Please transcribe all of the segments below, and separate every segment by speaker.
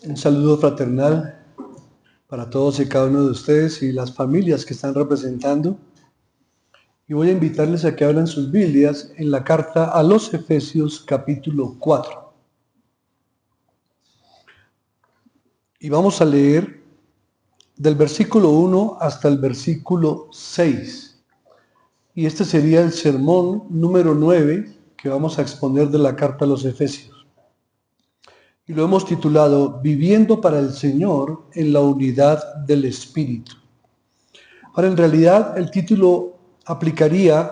Speaker 1: Un saludo fraternal para todos y cada uno de ustedes y las familias que están representando. Y voy a invitarles a que abran sus Biblias en la carta a los Efesios capítulo 4. Y vamos a leer del versículo 1 hasta el versículo 6. Y este sería el sermón número 9 que vamos a exponer de la carta a los Efesios. Y lo hemos titulado Viviendo para el Señor en la unidad del Espíritu. Ahora, en realidad, el título aplicaría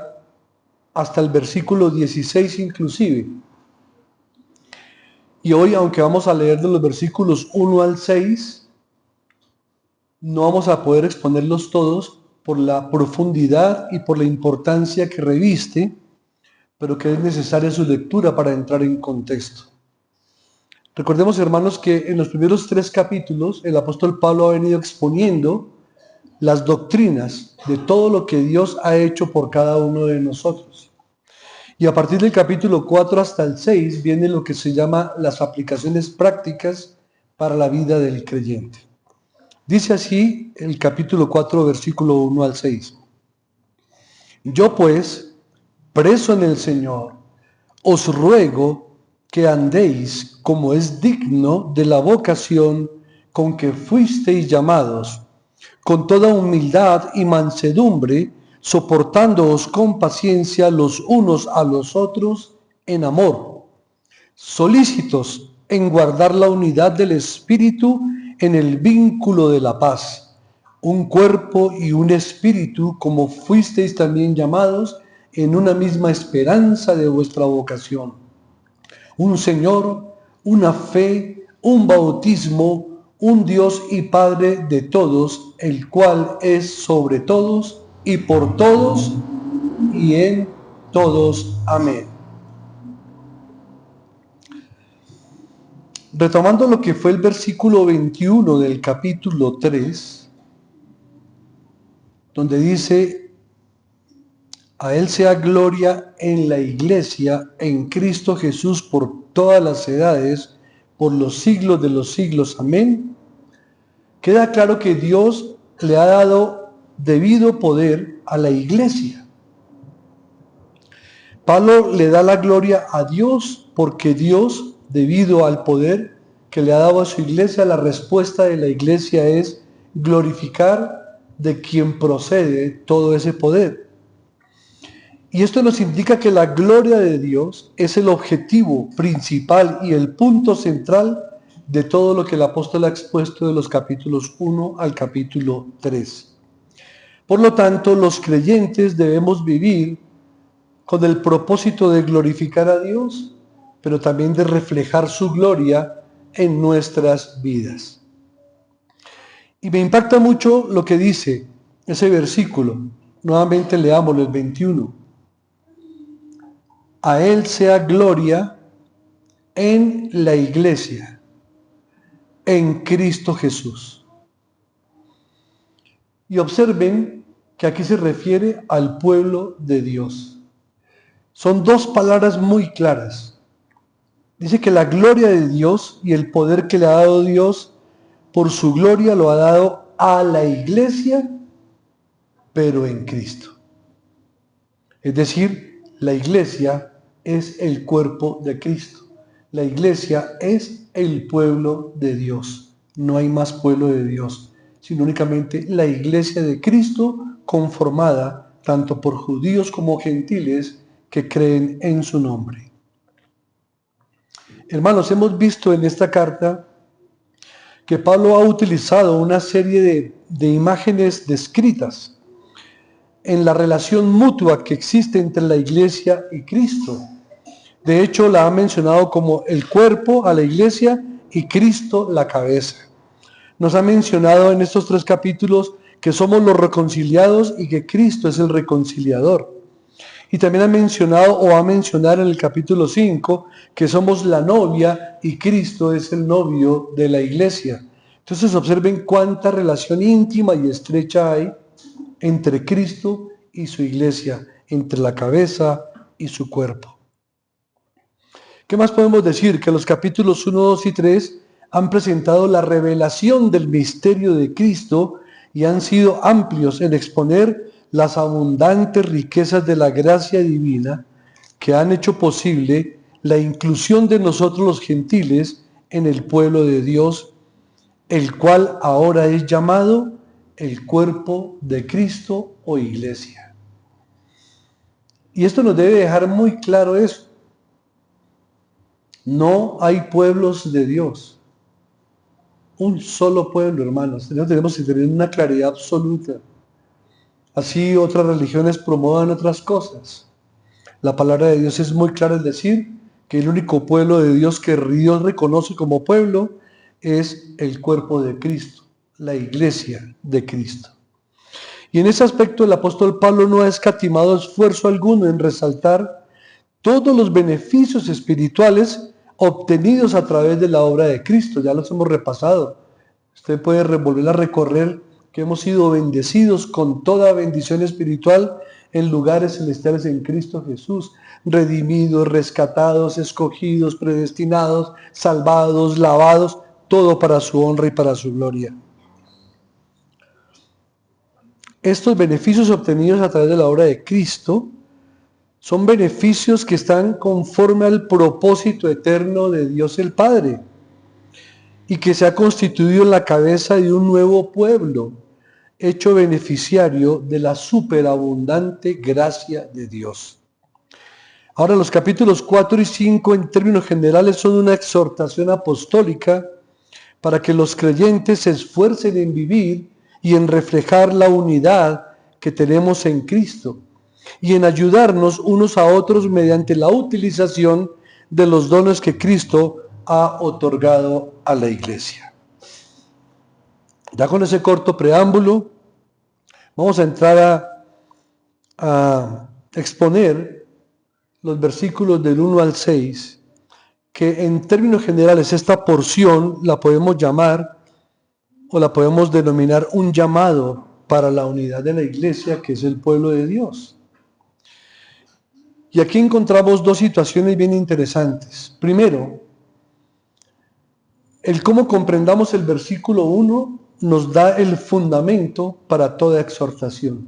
Speaker 1: hasta el versículo 16 inclusive. Y hoy, aunque vamos a leer de los versículos 1 al 6, no vamos a poder exponerlos todos por la profundidad y por la importancia que reviste, pero que es necesaria su lectura para entrar en contexto. Recordemos, hermanos, que en los primeros 3 capítulos el apóstol Pablo ha venido exponiendo las doctrinas de todo lo que Dios ha hecho por cada uno de nosotros. Y a partir del capítulo 4 hasta el 6 viene lo que se llama las aplicaciones prácticas para la vida del creyente. Dice así el capítulo 4, versículo 1 al 6. Yo pues, preso en el Señor, os ruego que andéis como es digno de la vocación con que fuisteis llamados, con toda humildad y mansedumbre, soportándoos con paciencia los unos a los otros en amor, solícitos en guardar la unidad del Espíritu en el vínculo de la paz, un cuerpo y un espíritu, como fuisteis también llamados en una misma esperanza de vuestra vocación. Un Señor, una fe, un bautismo, un Dios y Padre de todos, el cual es sobre todos y por todos y en todos. Amén. Retomando lo que fue el versículo 21 del capítulo 3, donde dice: a Él sea gloria en la Iglesia, en Cristo Jesús, por todas las edades, por los siglos de los siglos. Amén. Queda claro que Dios le ha dado debido poder a la Iglesia. Pablo le da la gloria a Dios porque Dios, debido al poder que le ha dado a su Iglesia, la respuesta de la Iglesia es glorificar de quien procede todo ese poder. Y esto nos indica que la gloria de Dios es el objetivo principal y el punto central de todo lo que el apóstol ha expuesto de los capítulos 1 al capítulo 3. Por lo tanto, los creyentes debemos vivir con el propósito de glorificar a Dios, pero también de reflejar su gloria en nuestras vidas. Y me impacta mucho lo que dice ese versículo. Nuevamente leámoslo, el 21. A Él sea gloria en la Iglesia, en Cristo Jesús. Y observen que aquí se refiere al pueblo de Dios. Son dos palabras muy claras. Dice que la gloria de Dios y el poder que le ha dado Dios, por su gloria lo ha dado a la Iglesia, pero en Cristo. Es decir, la Iglesia es el cuerpo de Cristo. La Iglesia es el pueblo de Dios. No hay más pueblo de Dios, sino únicamente la Iglesia de Cristo, conformada tanto por judíos como gentiles que creen en su nombre. Hermanos, hemos visto en esta carta que Pablo ha utilizado una serie de imágenes descritas en la relación mutua que existe entre la Iglesia y Cristo. De hecho, la ha mencionado como el cuerpo a la Iglesia y Cristo la cabeza. Nos ha mencionado en estos 3 capítulos que somos los reconciliados y que Cristo es el reconciliador. Y también ha mencionado o va a mencionar en el capítulo 5 que somos la novia y Cristo es el novio de la Iglesia. Entonces observen cuánta relación íntima y estrecha hay entre Cristo y su Iglesia, entre la cabeza y su cuerpo. ¿Qué más podemos decir? Que los capítulos 1, 2 y 3 han presentado la revelación del misterio de Cristo y han sido amplios en exponer las abundantes riquezas de la gracia divina que han hecho posible la inclusión de nosotros los gentiles en el pueblo de Dios, el cual ahora es llamado el cuerpo de Cristo o iglesia. Y esto nos debe dejar muy claro eso. No hay pueblos de Dios. Un solo pueblo, hermanos. Tenemos que tener una claridad absoluta. Así otras religiones promuevan otras cosas. La palabra de Dios es muy clara al decir que el único pueblo de Dios que Dios reconoce como pueblo es el cuerpo de Cristo, la iglesia de Cristo. Y en ese aspecto el apóstol Pablo no ha escatimado esfuerzo alguno en resaltar todos los beneficios espirituales obtenidos a través de la obra de Cristo. Ya los hemos repasado. Usted puede volver a recorrer que hemos sido bendecidos con toda bendición espiritual en lugares celestiales en Cristo Jesús, redimidos, rescatados, escogidos, predestinados, salvados, lavados, todo para su honra y para su gloria. Estos beneficios obtenidos a través de la obra de Cristo son beneficios que están conforme al propósito eterno de Dios el Padre y que se ha constituido en la cabeza de un nuevo pueblo, hecho beneficiario de la superabundante gracia de Dios. Ahora, los capítulos 4 y 5 en términos generales son una exhortación apostólica para que los creyentes se esfuercen en vivir y en reflejar la unidad que tenemos en Cristo y en ayudarnos unos a otros mediante la utilización de los dones que Cristo ha otorgado a la iglesia. Ya con ese corto preámbulo, vamos a entrar a exponer los versículos del 1 al 6, que en términos generales esta porción la podemos llamar o la podemos denominar un llamado para la unidad de la iglesia, que es el pueblo de Dios. Y aquí encontramos dos situaciones bien interesantes. Primero, el cómo comprendamos el versículo 1 nos da el fundamento para toda exhortación.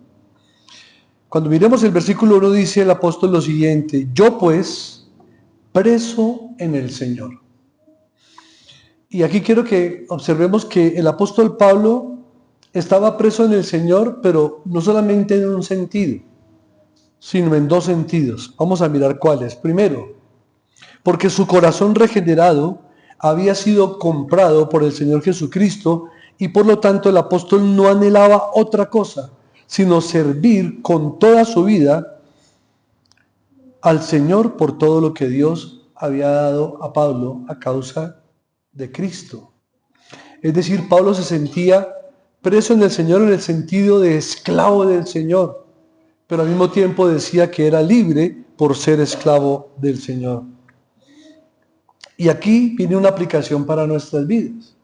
Speaker 1: Cuando miremos el versículo 1 dice el apóstol lo siguiente: yo pues, preso en el Señor. Y aquí quiero que observemos que el apóstol Pablo estaba preso en el Señor, pero no solamente en un sentido, sino en dos sentidos. Vamos a mirar cuáles. Primero, porque su corazón regenerado había sido comprado por el Señor Jesucristo y por lo tanto el apóstol no anhelaba otra cosa, sino servir con toda su vida al Señor por todo lo que Dios había dado a Pablo a causa de Cristo. Es decir, Pablo se sentía preso en el Señor en el sentido de esclavo del Señor, pero al mismo tiempo decía que era libre por ser esclavo del Señor. Y aquí viene una aplicación para nuestras vidas.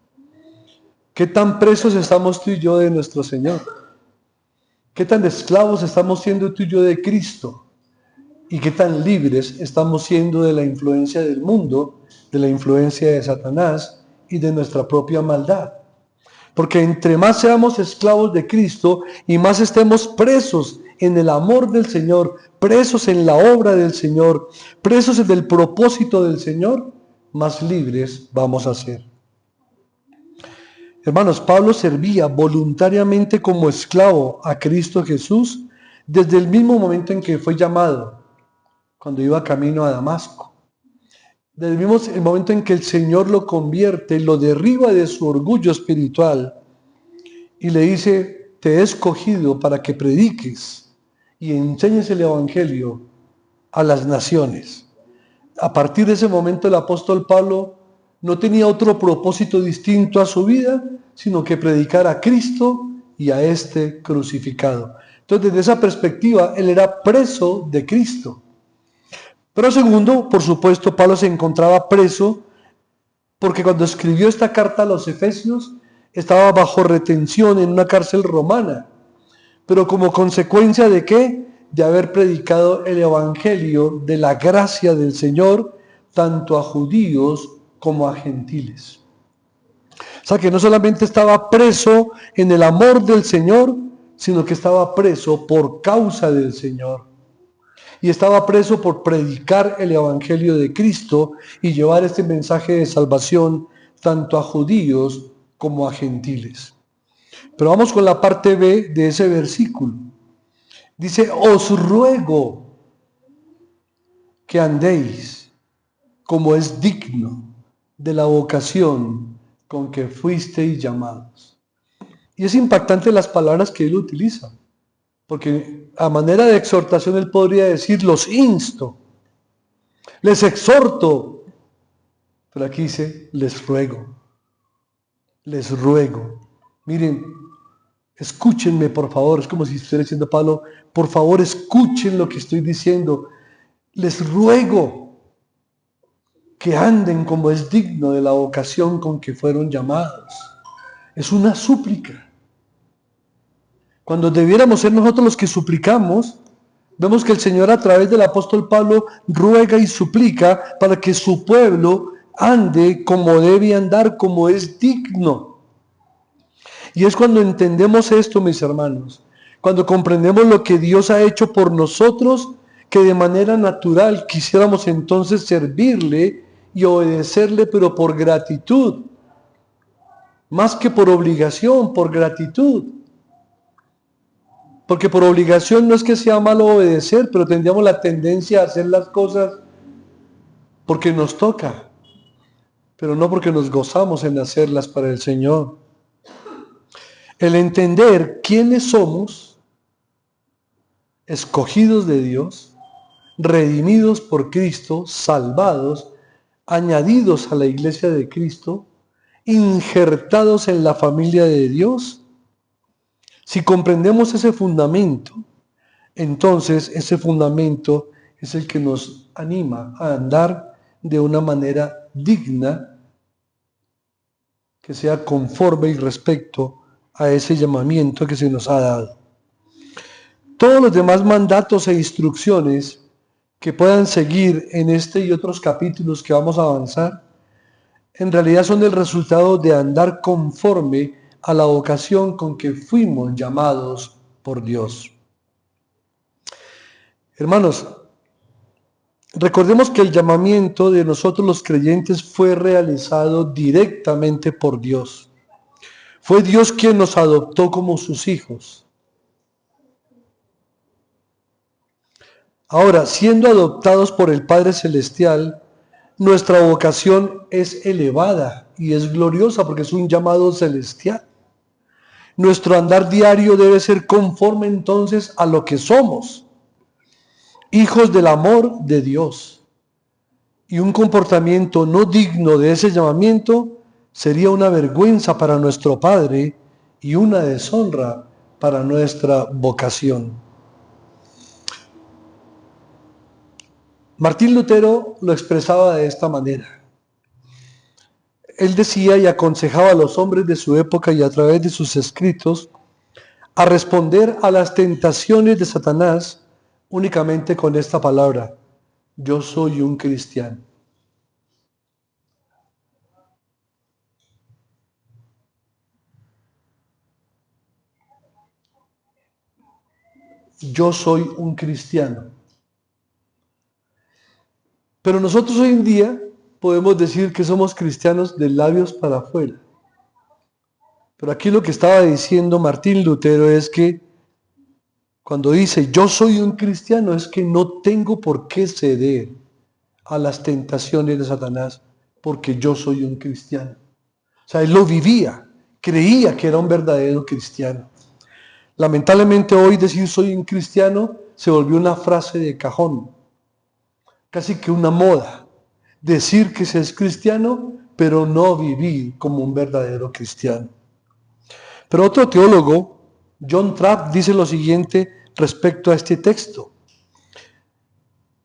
Speaker 1: ¿Qué tan presos estamos tú y yo de nuestro Señor? ¿Qué tan esclavos estamos siendo tú y yo de Cristo? ¿Y qué tan libres estamos siendo de la influencia del mundo, de la influencia de Satanás y de nuestra propia maldad? Porque entre más seamos esclavos de Cristo y más estemos presos en el amor del Señor, presos en la obra del Señor, presos en el propósito del Señor, más libres vamos a ser. Hermanos, Pablo servía voluntariamente como esclavo a Cristo Jesús desde el mismo momento en que fue llamado, cuando iba camino a Damasco. Desde el momento en que el Señor lo convierte, lo derriba de su orgullo espiritual y le dice: te he escogido para que prediques y enseñes el Evangelio a las naciones. A partir de ese momento el apóstol Pablo no tenía otro propósito distinto a su vida, sino que predicar a Cristo y a este crucificado. Entonces, desde esa perspectiva, él era preso de Cristo. Pero segundo, por supuesto, Pablo se encontraba preso porque cuando escribió esta carta a los Efesios, estaba bajo retención en una cárcel romana. Pero como consecuencia ¿de qué? De haber predicado el Evangelio de la gracia del Señor, tanto a judíos como a gentiles. O sea que no solamente estaba preso en el amor del Señor, sino que estaba preso por causa del Señor. Y estaba preso por predicar el Evangelio de Cristo y llevar este mensaje de salvación tanto a judíos como a gentiles. Pero vamos con la parte B de ese versículo. Dice, os ruego que andéis como es digno de la vocación con que fuisteis llamados. Y es impactante las palabras que él utiliza, porque a manera de exhortación él podría decir, los insto, les exhorto, pero aquí dice, les ruego, les ruego. Miren, escúchenme por favor, es como si estuviera diciendo Pablo, por favor escuchen lo que estoy diciendo, les ruego que anden como es digno de la vocación con que fueron llamados. Es una súplica. Cuando debiéramos ser nosotros los que suplicamos, vemos que el Señor a través del apóstol Pablo ruega y suplica para que su pueblo ande como debe andar, como es digno. Y es cuando entendemos esto, mis hermanos, cuando comprendemos lo que Dios ha hecho por nosotros, que de manera natural quisiéramos entonces servirle y obedecerle, pero por gratitud, más que por obligación, por gratitud. Porque por obligación no es que sea malo obedecer, pero tendríamos la tendencia a hacer las cosas porque nos toca, pero no porque nos gozamos en hacerlas para el Señor. El entender quiénes somos, escogidos de Dios, redimidos por Cristo, salvados, añadidos a la iglesia de Cristo, injertados en la familia de Dios. Si comprendemos ese fundamento, entonces ese fundamento es el que nos anima a andar de una manera digna, que sea conforme y respecto a ese llamamiento que se nos ha dado. Todos los demás mandatos e instrucciones que puedan seguir en este y otros capítulos que vamos a avanzar, en realidad son el resultado de andar conforme a la vocación con que fuimos llamados por Dios. Hermanos, recordemos que el llamamiento de nosotros los creyentes fue realizado directamente por Dios. Fue Dios quien nos adoptó como sus hijos. Ahora, siendo adoptados por el Padre Celestial, nuestra vocación es elevada y es gloriosa porque es un llamado celestial. Nuestro andar diario debe ser conforme entonces a lo que somos, hijos del amor de Dios. Y un comportamiento no digno de ese llamamiento sería una vergüenza para nuestro Padre y una deshonra para nuestra vocación. Martín Lutero lo expresaba de esta manera. Él decía y aconsejaba a los hombres de su época y a través de sus escritos a responder a las tentaciones de Satanás únicamente con esta palabra: yo soy un cristiano. Yo soy un cristiano. Pero nosotros hoy en día podemos decir que somos cristianos de labios para afuera. Pero aquí lo que estaba diciendo Martín Lutero es que cuando dice yo soy un cristiano es que no tengo por qué ceder a las tentaciones de Satanás porque yo soy un cristiano. O sea, él lo vivía, creía que era un verdadero cristiano. Lamentablemente hoy decir soy un cristiano se volvió una frase de cajón. Casi que una moda, decir que se es cristiano, pero no vivir como un verdadero cristiano. Pero otro teólogo, John Trapp, dice lo siguiente respecto a este texto.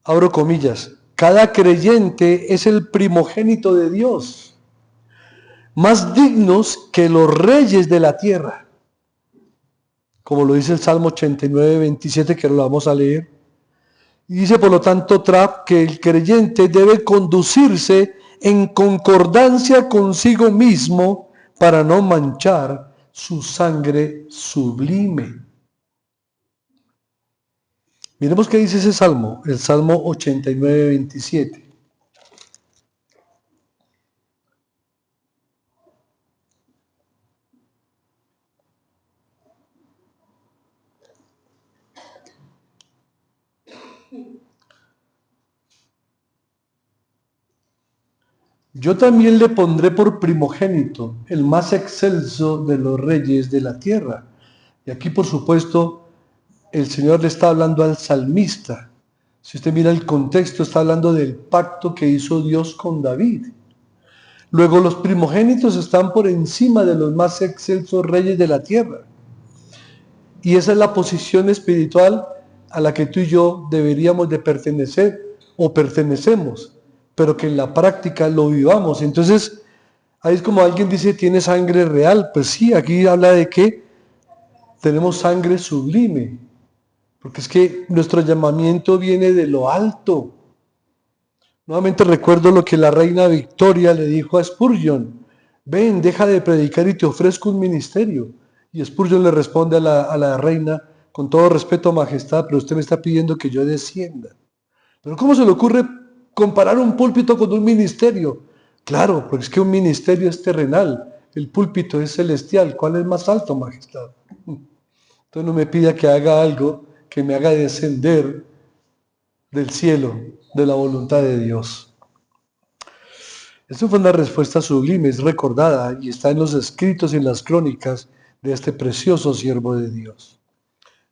Speaker 1: Abro comillas, cada creyente es el primogénito de Dios, más dignos que los reyes de la tierra. Como lo dice el Salmo 89, 27, que lo vamos a leer. Y dice, por lo tanto, Trapp, que el creyente debe conducirse en concordancia consigo mismo para no manchar su sangre sublime. Miremos qué dice ese salmo, el Salmo 89, 27. Yo también le pondré por primogénito, el más excelso de los reyes de la tierra. Y aquí, por supuesto, el Señor le está hablando al salmista. Si usted mira el contexto, está hablando del pacto que hizo Dios con David. Luego, los primogénitos están por encima de los más excelsos reyes de la tierra. Y esa es la posición espiritual a la que tú y yo deberíamos de pertenecer o pertenecemos, pero que en la práctica lo vivamos. Entonces, ahí es como alguien dice, ¿tiene sangre real? Pues sí, aquí habla de que tenemos sangre sublime, porque es que nuestro llamamiento viene de lo alto. Nuevamente recuerdo lo que la reina Victoria le dijo a Spurgeon: ven, deja de predicar y te ofrezco un ministerio. Y Spurgeon le responde a la reina: con todo respeto, majestad, pero usted me está pidiendo que yo descienda. Pero ¿cómo se le ocurre comparar un púlpito con un ministerio? Claro, porque es que un ministerio es terrenal, el púlpito es celestial. ¿Cuál es más alto, majestad? Entonces no me pida que haga algo que me haga descender del cielo, de la voluntad de Dios. Esta fue una respuesta sublime, es recordada y está en los escritos y en las crónicas de este precioso siervo de Dios.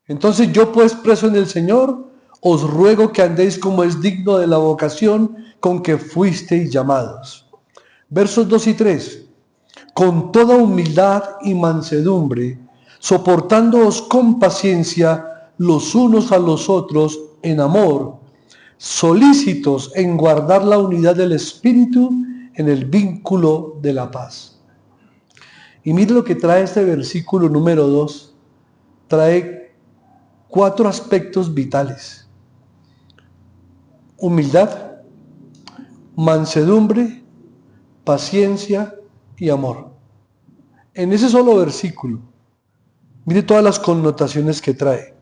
Speaker 1: Entonces yo, pues, preso en el Señor, os ruego que andéis como es digno de la vocación con que fuisteis llamados. Versos 2 y 3. Con toda humildad y mansedumbre, soportándoos con paciencia los unos a los otros en amor, solícitos en guardar la unidad del Espíritu en el vínculo de la paz. Y mire lo que trae este versículo número 2. Trae 4 aspectos vitales: humildad, mansedumbre, paciencia y amor. En ese solo versículo, mire todas las connotaciones que trae.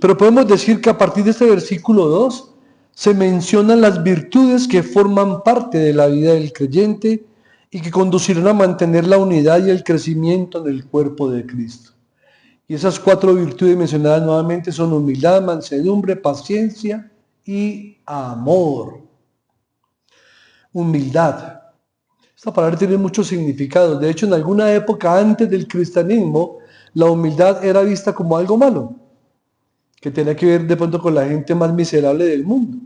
Speaker 1: Pero podemos decir que a partir de este versículo 2 se mencionan las virtudes que forman parte de la vida del creyente y que conducirán a mantener la unidad y el crecimiento en el cuerpo de Cristo. Y esas 4 virtudes mencionadas nuevamente son humildad, mansedumbre, paciencia y amor. Humildad. Esta palabra tiene muchos significados. De hecho, en alguna época antes del cristianismo, la humildad era vista como algo malo, que tenía que ver de pronto con la gente más miserable del mundo.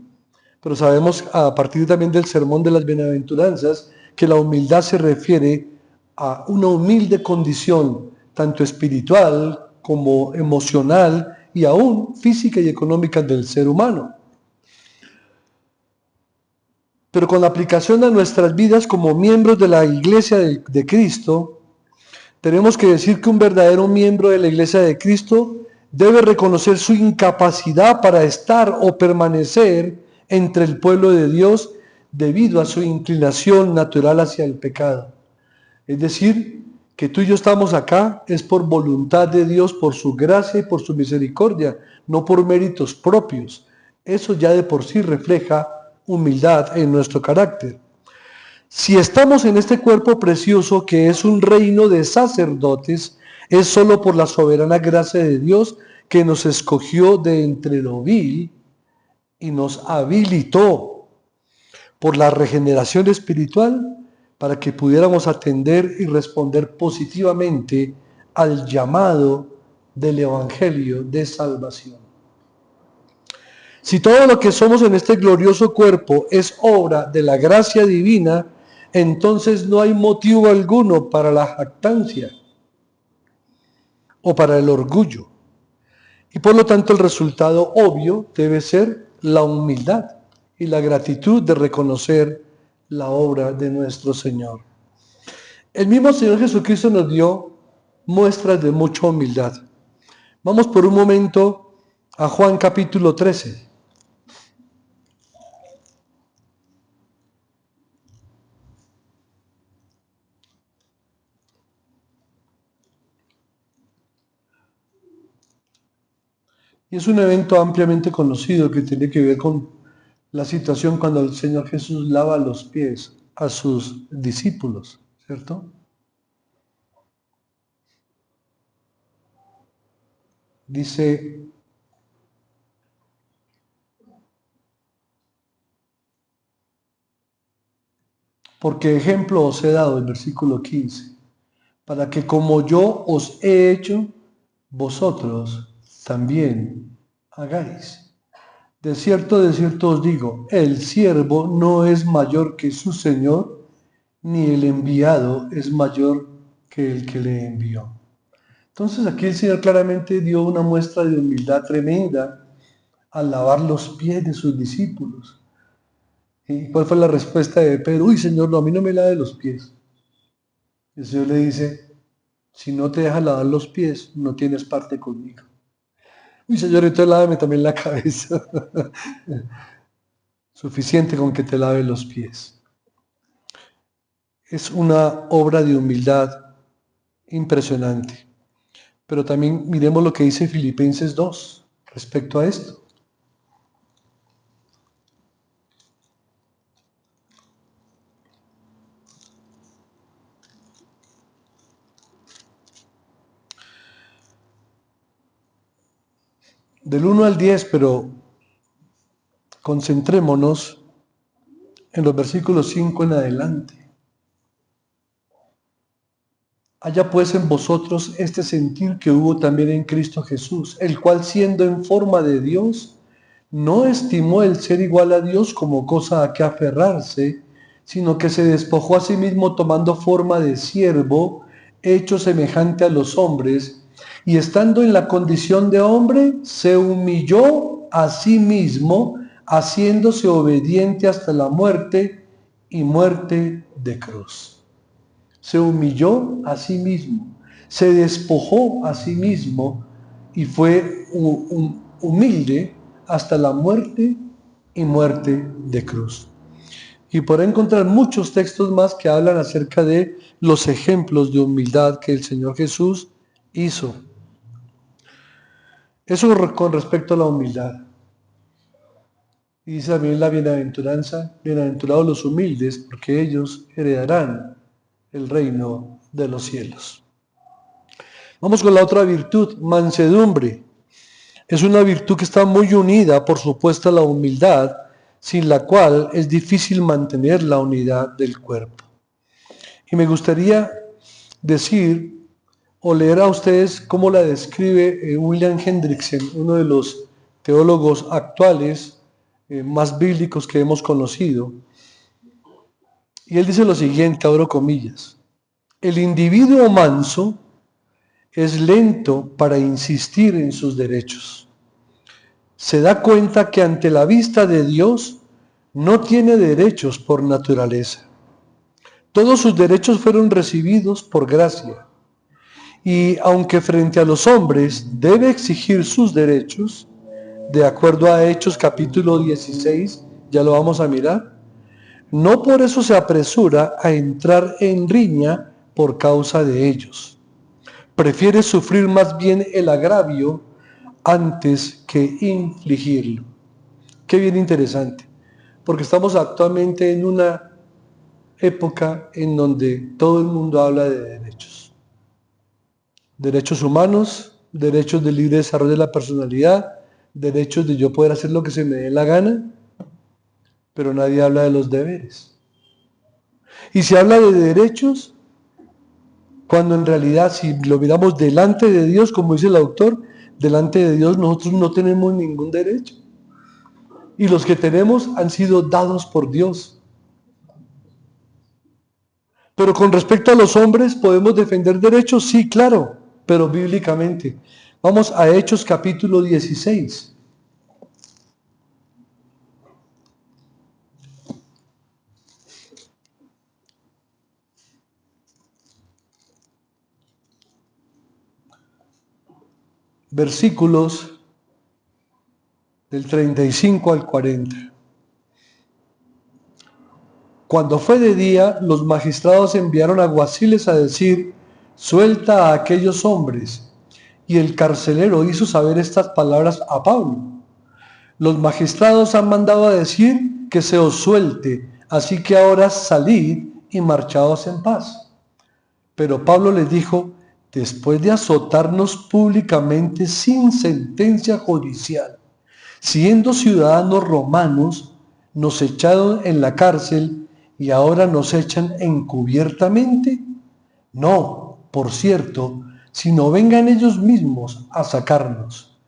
Speaker 1: Pero sabemos a partir también del sermón de las bienaventuranzas que la humildad se refiere a una humilde condición, tanto espiritual como emocional y aún física y económica del ser humano. Pero con la aplicación a nuestras vidas como miembros de la Iglesia de Cristo, tenemos que decir que un verdadero miembro de la Iglesia de Cristo debe reconocer su incapacidad para estar o permanecer entre el pueblo de Dios debido a su inclinación natural hacia el pecado. Es decir, que tú y yo estamos acá es por voluntad de Dios, por su gracia y por su misericordia, no por méritos propios. Eso ya de por sí refleja humildad en nuestro carácter. Si estamos en este cuerpo precioso que es un reino de sacerdotes, es solo por la soberana gracia de Dios que nos escogió de entre lo vil y nos habilitó por la regeneración espiritual para que pudiéramos atender y responder positivamente al llamado del Evangelio de salvación. Si todo lo que somos en este glorioso cuerpo es obra de la gracia divina, entonces no hay motivo alguno para la jactancia o para el orgullo. Y por lo tanto el resultado obvio debe ser la humildad y la gratitud de reconocer la obra de nuestro Señor. El mismo Señor Jesucristo nos dio muestras de mucha humildad. Vamos por un momento a Juan capítulo 13. Y es un evento ampliamente conocido que tiene que ver con la situación cuando el Señor Jesús lava los pies a sus discípulos, ¿cierto? Dice, porque ejemplo os he dado, el versículo 15, para que como yo os he hecho, vosotros también hagáis. De cierto os digo, el siervo no es mayor que su Señor, ni el enviado es mayor que el que le envió. Entonces aquí el Señor claramente dio una muestra de humildad tremenda al lavar los pies de sus discípulos. ¿Y cuál fue la respuesta de Pedro? Uy, Señor, no, a mí no me lave los pies. El Señor le dice, si no te dejas lavar los pies, no tienes parte conmigo. Uy, Señor, entonces lávame también la cabeza. Suficiente con que te lave los pies. Es una obra de humildad impresionante. Pero también miremos lo que dice Filipenses 2 respecto a esto. Del 1 al 10, pero concentrémonos en los versículos 5 en adelante. Haya pues en vosotros este sentir que hubo también en Cristo Jesús, el cual siendo en forma de Dios, no estimó el ser igual a Dios como cosa a que aferrarse, sino que se despojó a sí mismo tomando forma de siervo, hecho semejante a los hombres, y estando en la condición de hombre, se humilló a sí mismo, haciéndose obediente hasta la muerte y muerte de cruz. Se humilló a sí mismo, se despojó a sí mismo y fue humilde hasta la muerte y muerte de cruz. Y por encontrar muchos textos más que hablan acerca de los ejemplos de humildad que el Señor Jesús hizo. Eso con respecto a la humildad. Y dice también la bienaventuranza, bienaventurados los humildes, porque ellos heredarán el reino de los cielos. Vamos con la otra virtud, mansedumbre. Es una virtud que está muy unida, por supuesto, a la humildad, sin la cual es difícil mantener la unidad del cuerpo. Y me gustaría decir o leer a ustedes cómo la describe William Hendrickson, uno de los teólogos actuales más bíblicos que hemos conocido. Y él dice lo siguiente, abro comillas: el individuo manso es lento para insistir en sus derechos. Se da cuenta que ante la vista de Dios no tiene derechos por naturaleza. Todos sus derechos fueron recibidos por gracia. Y aunque frente a los hombres debe exigir sus derechos, de acuerdo a Hechos capítulo 16, ya lo vamos a mirar, no por eso se apresura a entrar en riña por causa de ellos. Prefiere sufrir más bien el agravio antes que infligirlo. Qué bien interesante, porque estamos actualmente en una época en donde todo el mundo habla de derechos. Derechos humanos, derechos de libre desarrollo de la personalidad, derechos de yo poder hacer lo que se me dé la gana, pero nadie habla de los deberes. Y se habla de derechos cuando en realidad, si lo miramos delante de Dios, como dice el autor, delante de Dios nosotros no tenemos ningún derecho. Y los que tenemos han sido dados por Dios. Pero con respecto a los hombres, ¿podemos defender derechos? Sí, claro, pero bíblicamente. Vamos a Hechos capítulo 16. Versículos del 35 al 40. Cuando fue de día, los magistrados enviaron alguaciles a decir: suelta a aquellos hombres. y el carcelero hizo saber estas palabras a Pablo. Los magistrados han mandado a decir que se os suelte, así que ahora salid y marchaos en paz. Pero Pablo les dijo: después de azotarnos públicamente sin sentencia judicial, siendo ciudadanos romanos, nos echaron en la cárcel y ahora nos echan encubiertamente. No, por cierto, sino vengan ellos mismos a sacarnos.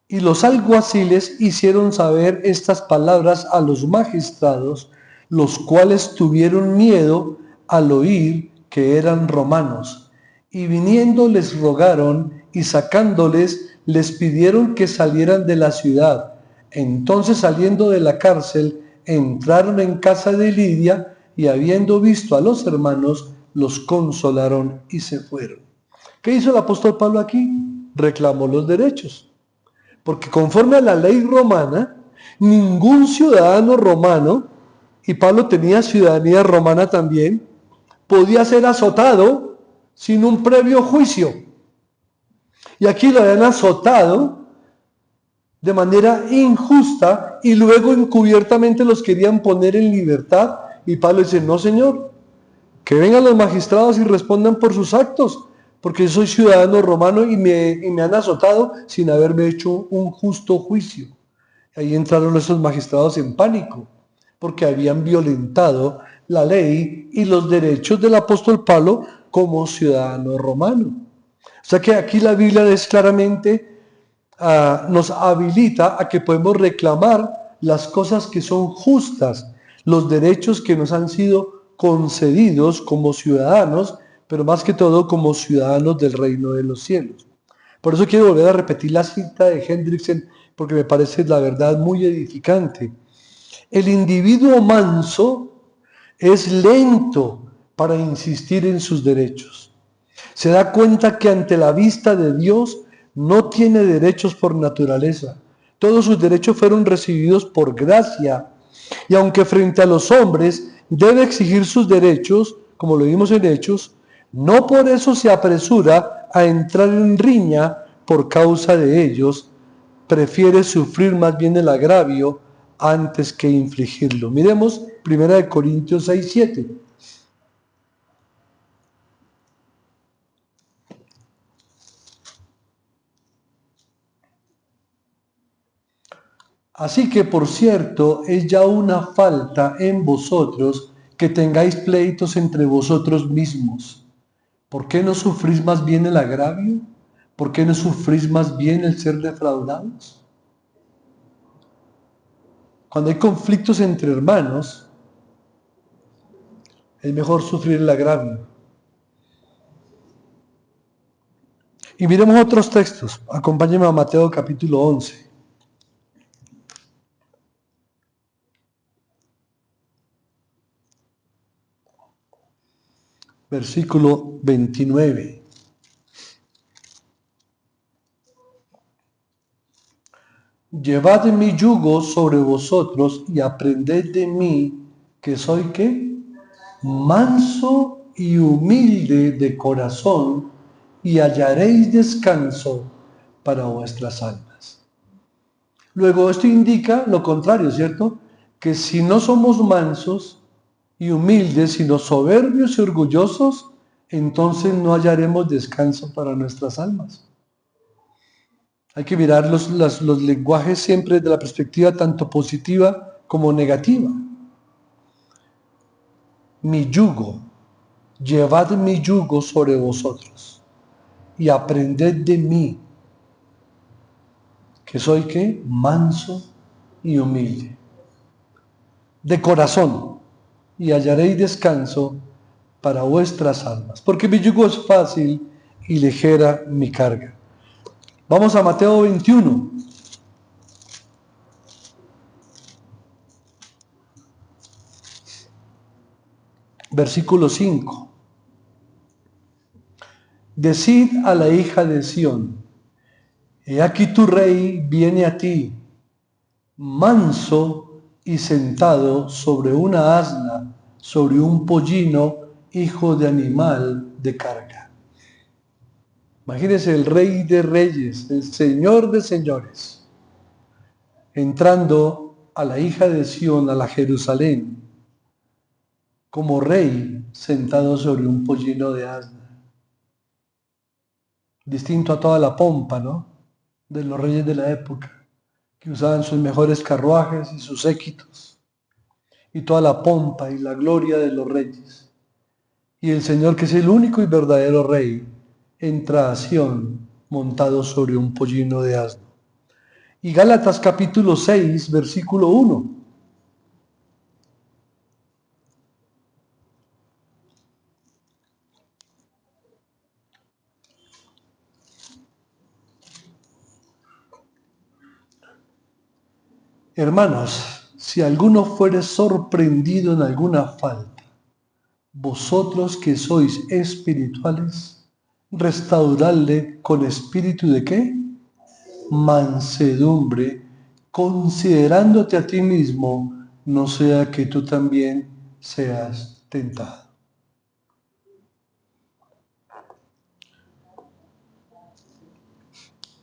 Speaker 1: Y los alguaciles hicieron saber estas palabras a los magistrados, los cuales tuvieron miedo al oír que eran romanos. Y viniendo les rogaron, y sacándoles les pidieron que salieran de la ciudad. Entonces, saliendo de la cárcel, entraron en casa de Lidia, y habiendo visto a los hermanos, los consolaron y se fueron. ¿Qué hizo el apóstol Pablo aquí? Reclamó los derechos. Porque conforme a la ley romana, ningún ciudadano romano, y Pablo tenía ciudadanía romana también, podía ser azotado sin un previo juicio. Y aquí lo habían azotado de manera injusta y luego encubiertamente los querían poner en libertad. Y Pablo dice: no, señor, que vengan los magistrados y respondan por sus actos, porque yo soy ciudadano romano y me han azotado sin haberme hecho un justo juicio. Ahí entraron esos magistrados en pánico, porque habían violentado la ley y los derechos del apóstol Pablo como ciudadano romano. O sea que aquí la Biblia es claramente, nos habilita a que podemos reclamar las cosas que son justas, los derechos que nos han sido concedidos como ciudadanos, pero más que todo como ciudadanos del reino de los cielos. Por eso quiero volver a repetir la cita de Hendriksen, porque me parece la verdad muy edificante. El individuo manso es lento para insistir en sus derechos. Se da cuenta que ante la vista de Dios no tiene derechos por naturaleza. Todos sus derechos fueron recibidos por gracia. Y aunque frente a los hombres debe exigir sus derechos, como lo vimos en Hechos, no por eso se apresura a entrar en riña por causa de ellos. Prefiere sufrir más bien el agravio antes que infligirlo. Miremos 1 Corintios 6:7. Así que, por cierto, es ya una falta en vosotros que tengáis pleitos entre vosotros mismos. ¿Por qué no sufrís más bien el agravio? ¿Por qué no sufrís más bien el ser defraudados? Cuando hay conflictos entre hermanos, es mejor sufrir el agravio. Y miremos otros textos. Acompáñenme a Mateo capítulo 11. Versículo 29. Llevad mi yugo sobre vosotros y aprended de mí, que soy ¿qué? Manso y humilde de corazón, y hallaréis descanso para vuestras almas. Luego esto indica lo contrario, ¿cierto? Que si no somos mansos y humildes, sino soberbios y orgullosos, entonces no hallaremos descanso para nuestras almas. Hay que mirar los lenguajes siempre desde la perspectiva tanto positiva como negativa. Mi yugo, llevad mi yugo sobre vosotros y aprended de mí, que soy ¿qué? Manso y humilde, de corazón, y hallaréis descanso para vuestras almas, porque mi yugo es fácil y ligera mi carga. Vamos a Mateo 21. Versículo 5. Decid a la hija de Sión: he aquí tu rey viene a ti, manso y sentado sobre una asna, sobre un pollino, hijo de animal de carga. Imagínense el Rey de Reyes, el Señor de Señores, entrando a la hija de Sión, a la Jerusalén, como rey sentado sobre un pollino de asna. Distinto a toda la pompa, ¿no?, de los reyes de la época, que usaban sus mejores carruajes y sus séquitos, y toda la pompa y la gloria de los reyes. Y el Señor, que es el único y verdadero rey, entra a Sión montado sobre un pollino de asno. Y Gálatas capítulo 6, versículo 1. Hermanos, si alguno fuere sorprendido en alguna falta, vosotros que sois espirituales, restauradle con espíritu de ¿qué? Mansedumbre, considerándote a ti mismo, no sea que tú también seas tentado.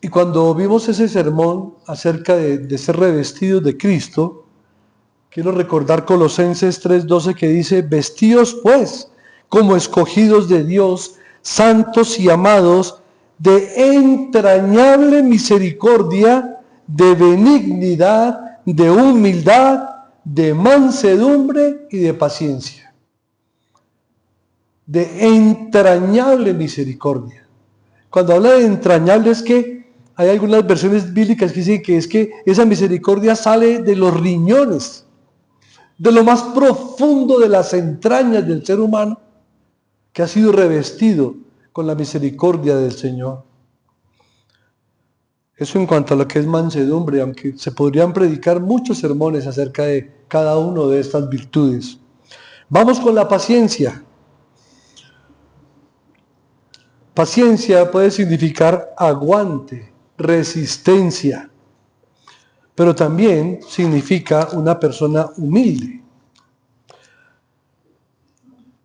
Speaker 1: Y cuando vimos ese sermón acerca de ser revestidos de Cristo, quiero recordar Colosenses 3:12 que dice, vestíos pues como escogidos de Dios, santos y amados, de entrañable misericordia, de benignidad, de humildad, de mansedumbre y de paciencia. De entrañable misericordia. Cuando habla de entrañable es que hay algunas versiones bíblicas que dicen que es que esa misericordia sale de los riñones, de lo más profundo de las entrañas del ser humano, que ha sido revestido con la misericordia del Señor. Eso en cuanto a lo que es mansedumbre, aunque se podrían predicar muchos sermones acerca de cada una de estas virtudes. Vamos con la paciencia. Paciencia puede significar aguante, resistencia, pero también significa una persona humilde.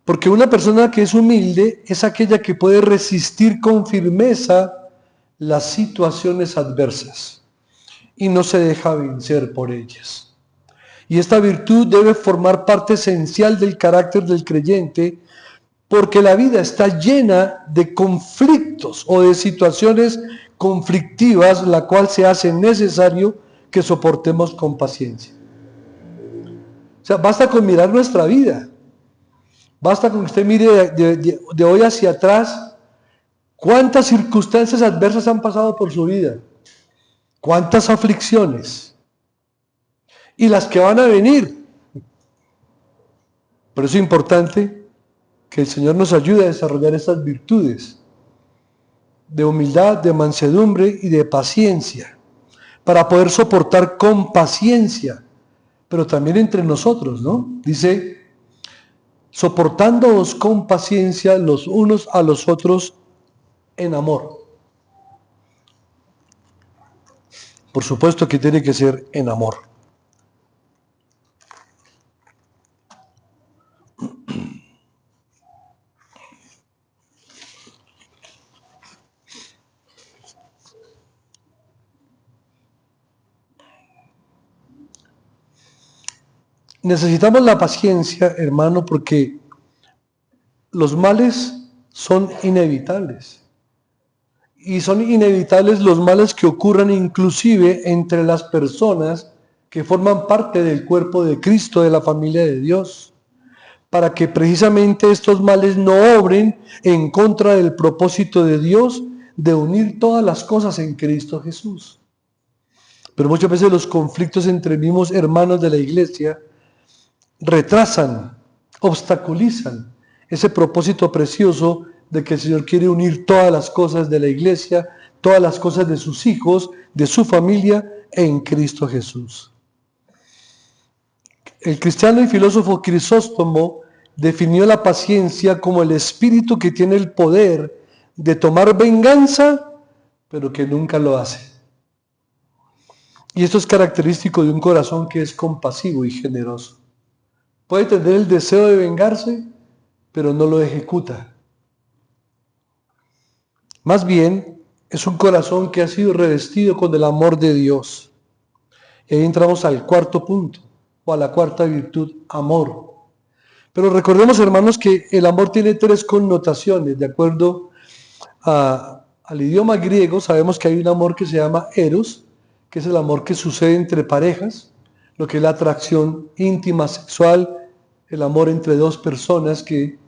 Speaker 1: Porque una persona que es humilde es aquella que puede resistir con firmeza las situaciones adversas y no se deja vencer por ellas. Y esta virtud debe formar parte esencial del carácter del creyente, porque la vida está llena de conflictos o de situaciones conflictivas, la cual se hace necesario que soportemos con paciencia. O sea, basta con mirar nuestra vida. Basta con que usted mire de hoy hacia atrás cuántas circunstancias adversas han pasado por su vida, cuántas aflicciones y las que van a venir. Por eso es importante que el Señor nos ayude a desarrollar estas virtudes de humildad, de mansedumbre y de paciencia, para poder soportar con paciencia, pero también entre nosotros, ¿no? Dice, soportándoos con paciencia los unos a los otros en amor. Por supuesto que tiene que ser en amor. Necesitamos la paciencia, hermano, porque los males son inevitables. Y son inevitables los males que ocurran inclusive entre las personas que forman parte del cuerpo de Cristo, de la familia de Dios, para que precisamente estos males no obren en contra del propósito de Dios de unir todas las cosas en Cristo Jesús. Pero muchas veces los conflictos entre mismos hermanos de la iglesia retrasan, obstaculizan ese propósito precioso de que el Señor quiere unir todas las cosas de la iglesia, todas las cosas de sus hijos, de su familia en Cristo Jesús. El cristiano y filósofo Crisóstomo definió la paciencia como el espíritu que tiene el poder de tomar venganza, pero que nunca lo hace. Y esto es característico de un corazón que es compasivo y generoso. Puede tener el deseo de vengarse, pero no lo ejecuta. Más bien, es un corazón que ha sido revestido con el amor de Dios. Y ahí entramos al cuarto punto, o a la cuarta virtud, amor. Pero recordemos, hermanos, que el amor tiene tres connotaciones. De acuerdo al idioma griego, sabemos que hay un amor que se llama eros, que es el amor que sucede entre parejas, lo que es la atracción íntima, sexual, el amor entre dos personas que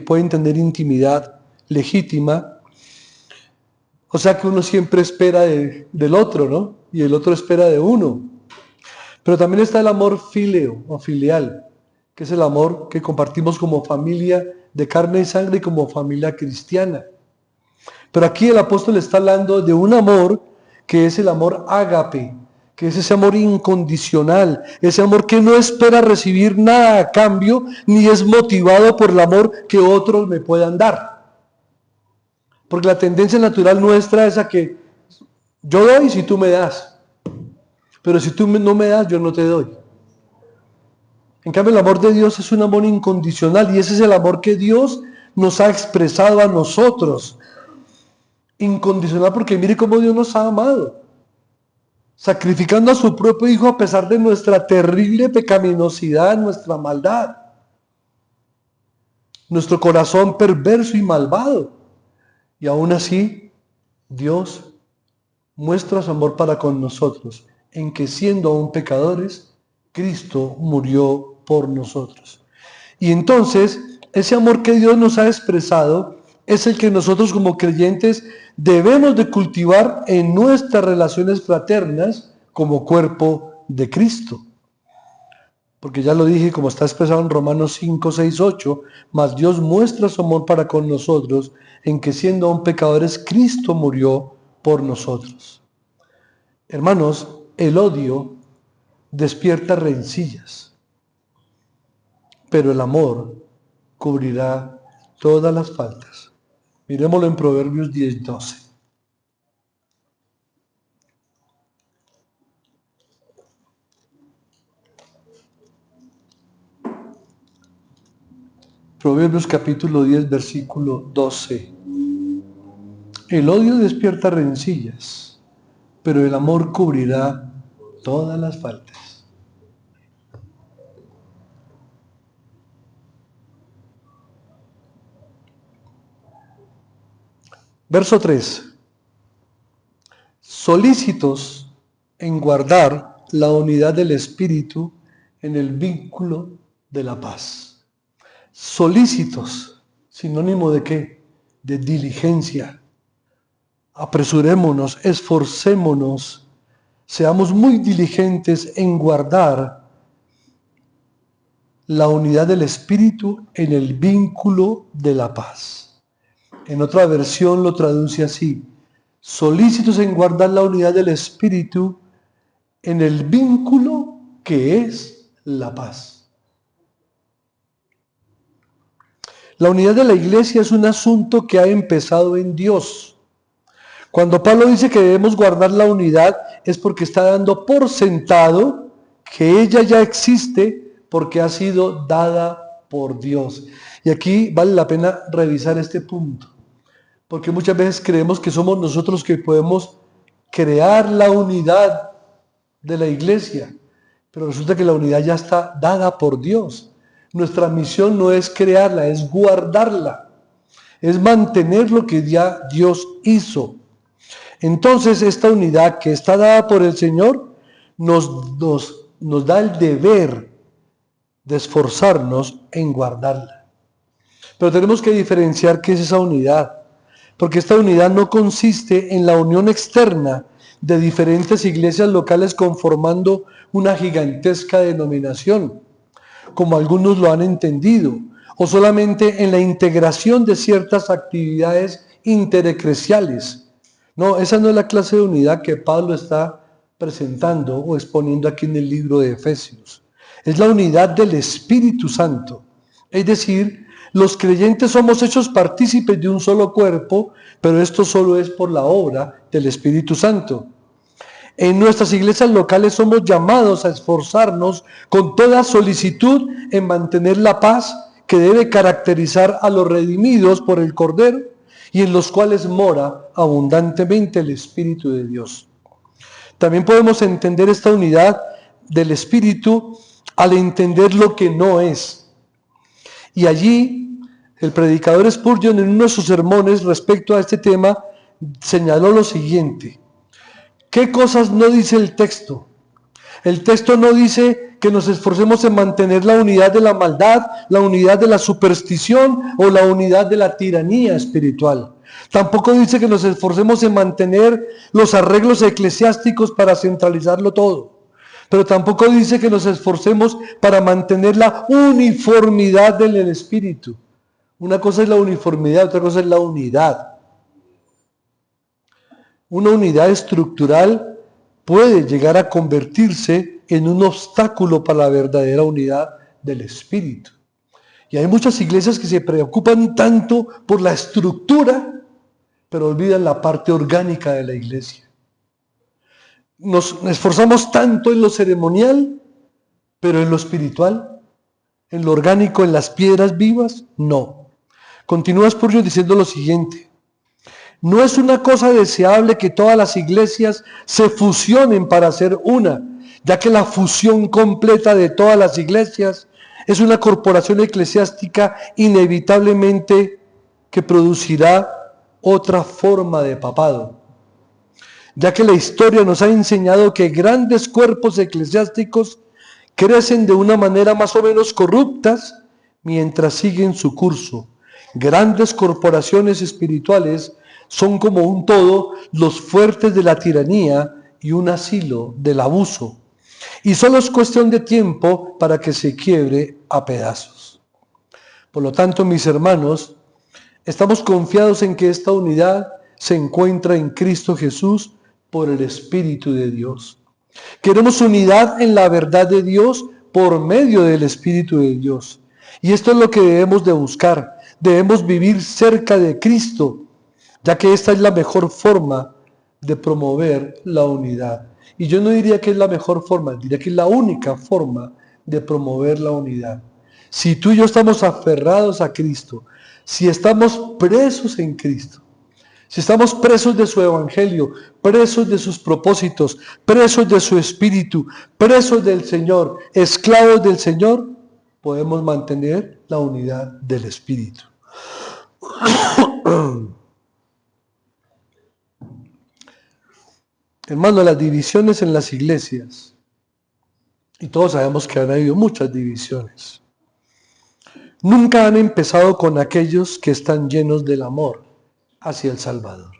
Speaker 1: pueden tener intimidad legítima. O sea que uno siempre espera del otro, ¿no? Y el otro espera de uno. Pero también está el amor fileo o filial, que es el amor que compartimos como familia de carne y sangre y como familia cristiana. Pero aquí el apóstol está hablando de un amor que es el amor ágape, que es ese amor incondicional, ese amor que no espera recibir nada a cambio, ni es motivado por el amor que otros me puedan dar. Porque la tendencia natural nuestra es a que yo doy si tú me das, pero si tú no me das, yo no te doy. En cambio, el amor de Dios es un amor incondicional y ese es el amor que Dios nos ha expresado a nosotros. Incondicional porque mire cómo Dios nos ha amado, sacrificando a su propio Hijo a pesar de nuestra terrible pecaminosidad, nuestra maldad, nuestro corazón perverso y malvado. Y aún así, Dios muestra su amor para con nosotros, en que siendo aún pecadores, Cristo murió por nosotros. Y entonces, ese amor que Dios nos ha expresado es el que nosotros como creyentes debemos de cultivar en nuestras relaciones fraternas como cuerpo de Cristo. Porque ya lo dije, como está expresado en Romanos 5, 6, 8, mas Dios muestra su amor para con nosotros, en que siendo aún pecadores, Cristo murió por nosotros. Hermanos, el odio despierta rencillas, pero el amor cubrirá todas las faltas. Miremoslo en Proverbios 10, 12. Proverbios capítulo 10, versículo 12. El odio despierta rencillas, pero el amor cubrirá todas las faltas. Verso 3. Solícitos en guardar la unidad del espíritu en el vínculo de la paz. Solícitos, sinónimo de ¿qué? De diligencia. Apresurémonos, esforcémonos, seamos muy diligentes en guardar la unidad del espíritu en el vínculo de la paz. En otra versión lo traduce así: solícitos en guardar la unidad del espíritu en el vínculo que es la paz. La unidad de la iglesia es un asunto que ha empezado en Dios. Cuando Pablo dice que debemos guardar la unidad, es porque está dando por sentado que ella ya existe porque ha sido dada por Dios. Y aquí vale la pena revisar este punto, porque muchas veces creemos que somos nosotros que podemos crear la unidad de la iglesia, pero resulta que la unidad ya está dada por Dios. Nuestra misión no es crearla, es guardarla, es mantener lo que ya Dios hizo. Entonces esta unidad que está dada por el Señor nos da el deber de esforzarnos en guardarla. Pero tenemos que diferenciar qué es esa unidad, porque esta unidad no consiste en la unión externa de diferentes iglesias locales conformando una gigantesca denominación, como algunos lo han entendido, o solamente en la integración de ciertas actividades intereclesiales. No, esa no es la clase de unidad que Pablo está presentando o exponiendo aquí en el libro de Efesios. Es la unidad del Espíritu Santo. Es decir, los creyentes somos hechos partícipes de un solo cuerpo, pero esto solo es por la obra del Espíritu Santo. En nuestras iglesias locales somos llamados a esforzarnos con toda solicitud en mantener la paz que debe caracterizar a los redimidos por el Cordero y en los cuales mora abundantemente el Espíritu de Dios. También podemos entender esta unidad del Espíritu al entender lo que no es. Y allí el predicador Spurgeon, en uno de sus sermones respecto a este tema, señaló lo siguiente: ¿qué cosas no dice el texto? El texto no dice que nos esforcemos en mantener la unidad de la maldad, la unidad de la superstición o la unidad de la tiranía espiritual. Tampoco dice que nos esforcemos en mantener los arreglos eclesiásticos para centralizarlo todo. Pero tampoco dice que nos esforcemos para mantener la uniformidad del espíritu. Una cosa es la uniformidad, otra cosa es la unidad. Una unidad estructural puede llegar a convertirse en un obstáculo para la verdadera unidad del espíritu. Y hay muchas iglesias que se preocupan tanto por la estructura, pero olvidan la parte orgánica de la iglesia. Nos esforzamos tanto en lo ceremonial, pero en lo espiritual, en lo orgánico, en las piedras vivas, no. Continúa Spurgeon diciendo lo siguiente: no es una cosa deseable que todas las iglesias se fusionen para hacer una, ya que la fusión completa de todas las iglesias es una corporación eclesiástica inevitablemente que producirá otra forma de papado, ya que la historia nos ha enseñado que grandes cuerpos eclesiásticos crecen de una manera más o menos corruptas mientras siguen su curso. Grandes corporaciones espirituales son como un todo los fuertes de la tiranía y un asilo del abuso. Y solo es cuestión de tiempo para que se quiebre a pedazos. Por lo tanto, mis hermanos, estamos confiados en que esta unidad se encuentra en Cristo Jesús por el Espíritu de Dios. Queremos unidad en la verdad de Dios por medio del Espíritu de Dios. Y esto es lo que debemos de buscar. Debemos vivir cerca de Cristo, ya que esta es la mejor forma de promover la unidad. Y yo no diría que es la mejor forma, diría que es la única forma de promover la unidad. Si tú y yo estamos aferrados a Cristo, si estamos presos en Cristo, si estamos presos de su evangelio, presos de sus propósitos, presos de su espíritu, presos del Señor, esclavos del Señor, podemos mantener la unidad del espíritu. Hermano, las divisiones en las iglesias, y todos sabemos que han habido muchas divisiones, nunca han empezado con aquellos que están llenos del amor hacia el Salvador.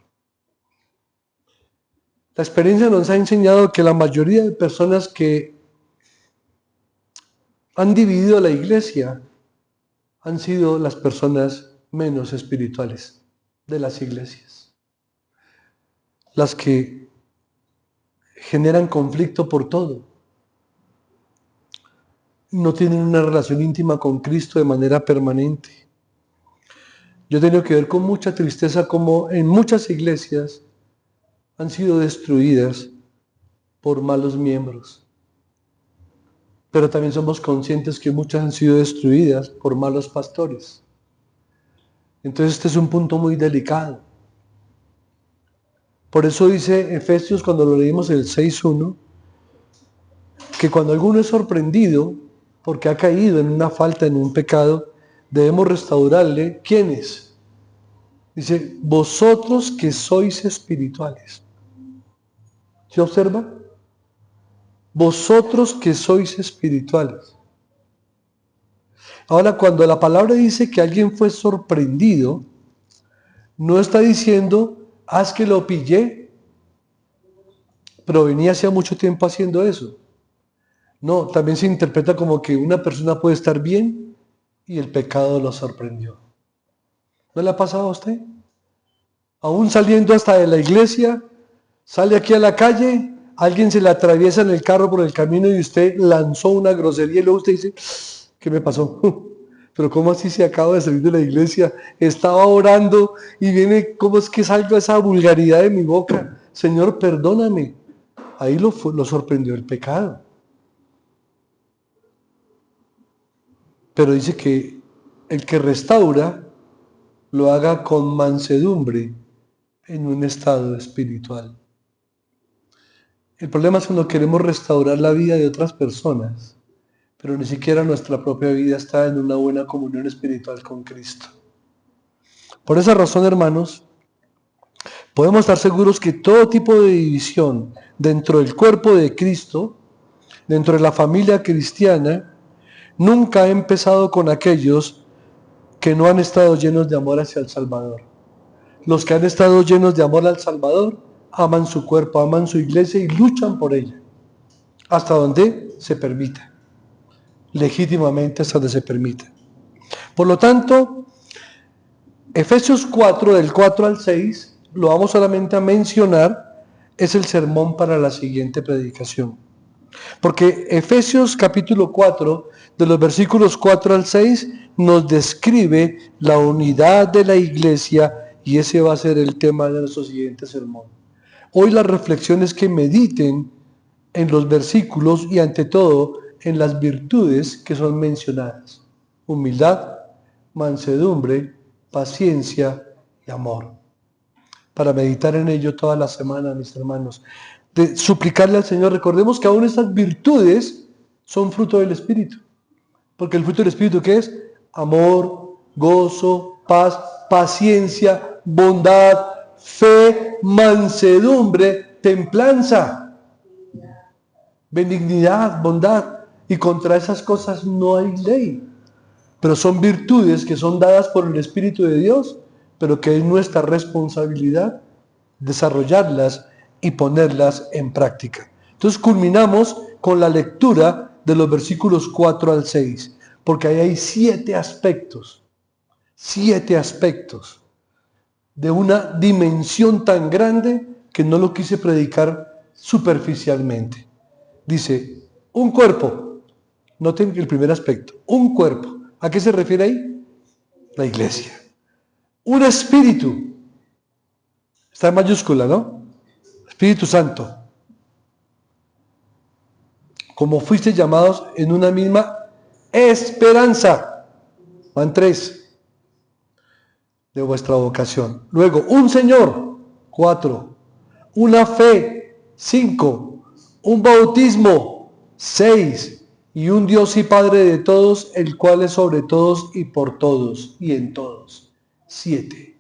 Speaker 1: La experiencia nos ha enseñado que la mayoría de personas que han dividido la iglesia han sido las personas menos espirituales de las iglesias, las que generan conflicto por todo, no tienen una relación íntima con Cristo de manera permanente. Yo he tenido que ver con mucha tristeza cómo en muchas iglesias han sido destruidas por malos miembros. Pero también somos conscientes que muchas han sido destruidas por malos pastores. Entonces este es un punto muy delicado. Por eso dice Efesios, cuando lo leímos el 6:1, que cuando alguno es sorprendido porque ha caído en una falta, en un pecado, debemos restaurarle. ¿Quiénes? Dice, vosotros que sois espirituales. ¿Se observa? Vosotros que sois espirituales. Ahora, cuando la palabra dice que alguien fue sorprendido, no está diciendo, haz que lo pillé, pero venía hacía mucho tiempo haciendo eso. No, también se interpreta como que una persona puede estar bien y el pecado lo sorprendió. ¿No le ha pasado a usted? Aún saliendo hasta de la iglesia, sale aquí a la calle, alguien se le atraviesa en el carro por el camino y usted lanzó una grosería y luego usted dice, ¿qué me pasó? Pero ¿cómo así se acaba de salir de la iglesia? Estaba orando y viene, ¿cómo es que salga esa vulgaridad de mi boca? Señor, perdóname. Ahí lo sorprendió el pecado. Pero dice que el que restaura lo haga con mansedumbre en un estado espiritual. El problema es cuando queremos restaurar la vida de otras personas, pero ni siquiera nuestra propia vida está en una buena comunión espiritual con Cristo. Por esa razón, hermanos, podemos estar seguros que todo tipo de división dentro del cuerpo de Cristo, dentro de la familia cristiana, nunca ha empezado con aquellos que no han estado llenos de amor hacia el Salvador. Los que han estado llenos de amor al Salvador aman su cuerpo, aman su iglesia y luchan por ella, hasta donde se permita, legítimamente hasta donde se permita. Por lo tanto, Efesios 4, del 4 al 6, lo vamos solamente a mencionar, es el sermón para la siguiente predicación. Porque Efesios capítulo 4, de los versículos 4 al 6, nos describe la unidad de la iglesia y ese va a ser el tema de nuestro siguiente sermón. Hoy las reflexiones que mediten en los versículos y ante todo en las virtudes que son mencionadas. Humildad, mansedumbre, paciencia y amor. Para meditar en ello toda la semana, mis hermanos. De suplicarle al Señor, recordemos que aún estas virtudes son fruto del Espíritu. Porque el fruto del Espíritu, ¿qué es? Amor, gozo, paz, paciencia, bondad, fe, mansedumbre, templanza, benignidad, bondad. Y contra esas cosas no hay ley. Pero son virtudes que son dadas por el Espíritu de Dios, pero que es nuestra responsabilidad desarrollarlas y ponerlas en práctica. Entonces culminamos con la lectura de los versículos 4 al 6, porque ahí hay 7 aspectos de una dimensión tan grande que no lo quise predicar superficialmente. Dice, un cuerpo, noten el primer aspecto, un cuerpo. ¿A qué se refiere ahí? La iglesia. Un espíritu. Está en mayúscula, ¿no? Espíritu Santo. Como fuiste llamados en una misma esperanza. Van 3. De vuestra vocación. Luego, un Señor. 4. Una fe. 5. Un bautismo. 6. Y un Dios y Padre de todos, el cual es sobre todos y por todos y en todos. 7.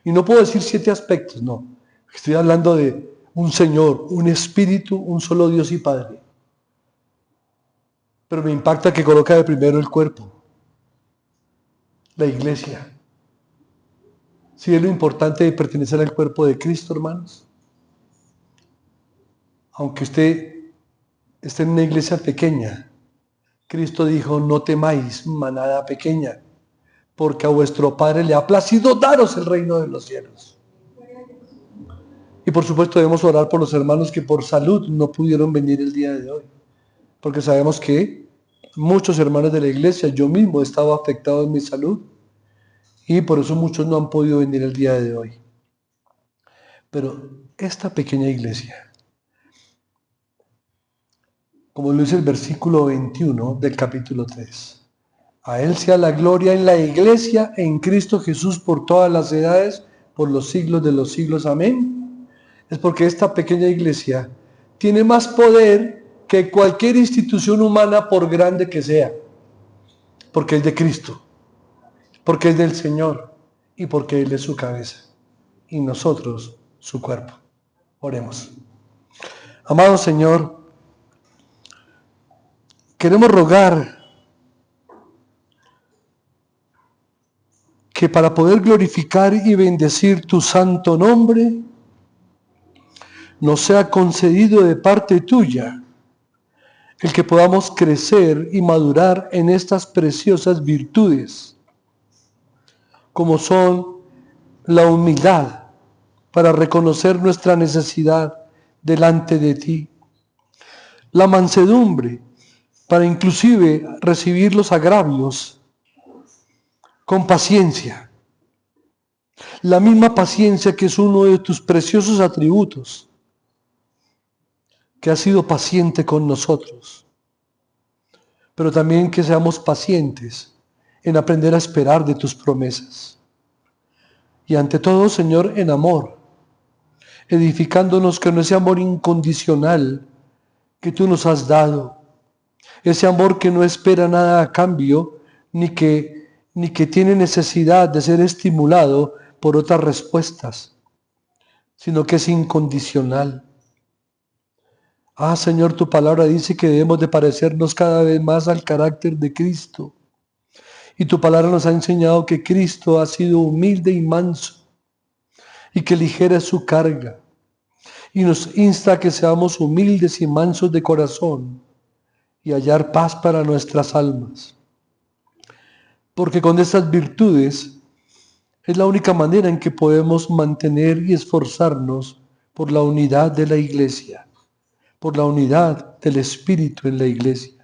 Speaker 1: Y no puedo decir 7 aspectos, no. Estoy hablando de un Señor, un Espíritu, un solo Dios y Padre. Pero me impacta que coloca de primero el cuerpo, la iglesia. ¿Sí es lo importante de pertenecer al cuerpo de Cristo, hermanos? Aunque usted esté en una iglesia pequeña, Cristo dijo, no temáis, manada pequeña, porque a vuestro Padre le ha placido daros el reino de los cielos. Y por supuesto debemos orar por los hermanos que por salud no pudieron venir el día de hoy, porque sabemos que muchos hermanos de la iglesia, yo mismo he estado afectado en mi salud, y por eso muchos no han podido venir el día de hoy. Pero esta pequeña iglesia, como lo dice el versículo 21 del capítulo 3, a Él sea la gloria en la iglesia, en Cristo Jesús, por todas las edades, por los siglos de los siglos. Amén. Es porque esta pequeña iglesia tiene más poder que cualquier institución humana, por grande que sea. Porque es de Cristo, porque es del Señor y porque Él es su cabeza y nosotros su cuerpo. Oremos. Amado Señor, queremos rogar que para poder glorificar y bendecir tu santo nombre, nos sea concedido de parte tuya el que podamos crecer y madurar en estas preciosas virtudes, como son la humildad para reconocer nuestra necesidad delante de ti, la mansedumbre para inclusive recibir los agravios con paciencia, la misma paciencia que es uno de tus preciosos atributos, que has sido paciente con nosotros, pero también que seamos pacientes en aprender a esperar de tus promesas. Y ante todo, Señor, en amor, edificándonos con ese amor incondicional que tú nos has dado, ese amor que no espera nada a cambio, ni que tiene necesidad de ser estimulado por otras respuestas, sino que es incondicional. Ah, Señor, tu palabra dice que debemos de parecernos cada vez más al carácter de Cristo. Y tu palabra nos ha enseñado que Cristo ha sido humilde y manso, y que ligera es su carga. Y nos insta a que seamos humildes y mansos de corazón, y hallar paz para nuestras almas. Porque con estas virtudes es la única manera en que podemos mantener y esforzarnos por la unidad de la Iglesia, por la unidad del Espíritu en la Iglesia.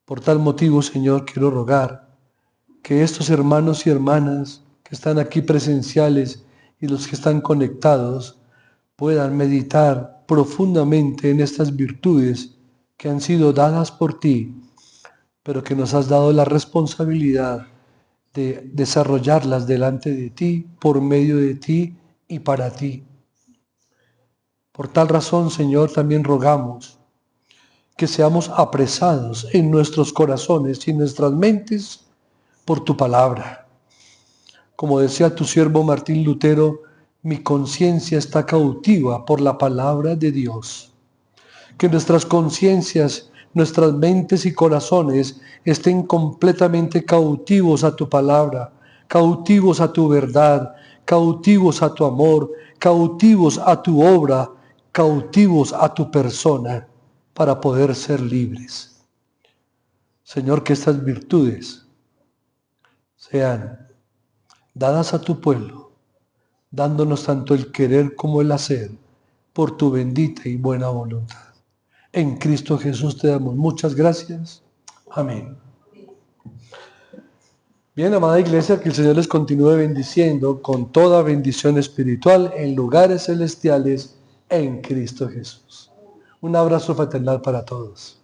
Speaker 1: Por tal motivo, Señor, quiero rogar que estos hermanos y hermanas que están aquí presenciales y los que están conectados puedan meditar profundamente en estas virtudes que han sido dadas por ti, pero que nos has dado la responsabilidad de desarrollarlas delante de ti, por medio de ti y para ti. Por tal razón, Señor, también rogamos que seamos apresados en nuestros corazones y en nuestras mentes por tu palabra. Como decía tu siervo Martín Lutero, mi conciencia está cautiva por la palabra de Dios. Que nuestras conciencias, nuestras mentes y corazones estén completamente cautivos a tu palabra, cautivos a tu verdad, cautivos a tu amor, cautivos a tu obra, cautivos a tu persona, para poder ser libres. Señor, que estas virtudes sean dadas a tu pueblo, dándonos tanto el querer como el hacer, por tu bendita y buena voluntad. En Cristo Jesús te damos muchas gracias. Amén. Bien, amada iglesia, que el Señor les continúe bendiciendo con toda bendición espiritual en lugares celestiales en Cristo Jesús. Un abrazo fraternal para todos.